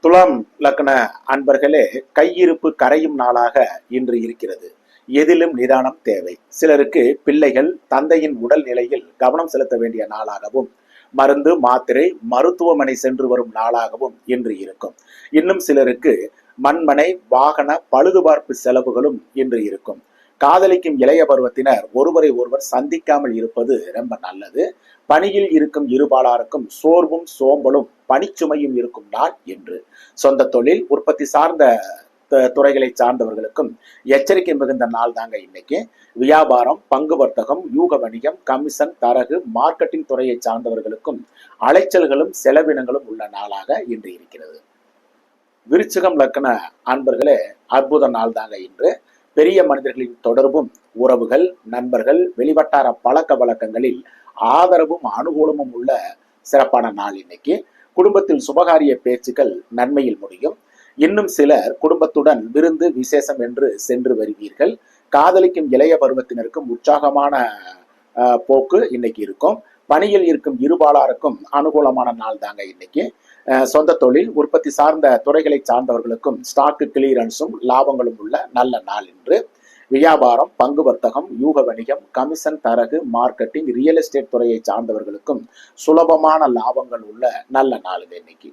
துலாம் லக்ன அன்பர்களே, கையிருப்பு கரையும் நாளாக இன்று இருக்கிறது. எதிலும் நிதானம் தேவை. சிலருக்கு பிள்ளைகள் தந்தையின் உடல் நிலையில் கவனம் செலுத்த வேண்டிய நாளாகவும், மருந்து மாத்திரை மருத்துவமனை சென்று வரும் நாளாகவும் இன்று இருக்கும். இன்னும் சிலருக்கு மண்மனை வாகன பழுதுபார்ப்பு செலவுகளும் இன்று இருக்கும். காதலிக்கும் இளைய பருவத்தினர் ஒருவரை ஒருவர் சந்திக்காமல் இருப்பது ரொம்ப நல்லது. பணியில் இருக்கும் இருபாலாருக்கும் சோர்வும் சோம்பலும் பணிச்சுமையும் இருக்கும் நாள் என்று. சொந்த தொழில் உற்பத்தி சார்ந்த துறைகளை சார்ந்தவர்களுக்கும் எச்சரிக்கை மிகுந்த நாள் தாங்க இன்னைக்கு. வியாபாரம், பங்கு வர்த்தகம், யூக வணிகம், கமிஷன், தரகு, மார்க்கெட்டிங் துறையை சார்ந்தவர்களுக்கும் அலைச்சல்களும் செலவினங்களும் உள்ள நாளாக இன்று இருக்கிறது. விருச்சிகம் லக்ன அன்பர்களே, அற்புத நாள் தாங்க இன்று. பெரிய மனிதர்களின் தொடர்பும் உறவுகள், நண்பர்கள், வெளிவட்டார பழக்க வழக்கங்களில் ஆதரவும் அனுகூலமும் உள்ள சிறப்பான நாள் இன்னைக்கு. குடும்பத்தில் சுபகாரிய பேச்சுக்கள் நன்மையில் முடியும். இன்னும் சிலர் குடும்பத்துடன் விருந்து விசேஷம் என்று சென்று வருவீர்கள். காதலிக்கும் இளைய பருவத்தினருக்கும் உற்சாகமான போக்கு இன்னைக்கு இருக்கும். பணியில் இருக்கும் இருபாலாருக்கும் அனுகூலமான நாள் தாங்க இன்னைக்கு. சொந்த தொழில் உற்பத்தி சார்ந்த துறைகளை சார்ந்தவர்களுக்கும் ஸ்டாக்கு கிளியரன்ஸும் லாபங்களும் உள்ள நல்ல நாள் இன்று. வியாபாரம், பங்கு வர்த்தகம், யூக வணிகம், கமிஷன், தரகு, மார்க்கெட்டிங், ரியல் எஸ்டேட் துறையை சார்ந்தவர்களுக்கும் சுலபமான லாபங்கள் உள்ள நல்ல நாள் இன்னைக்கு.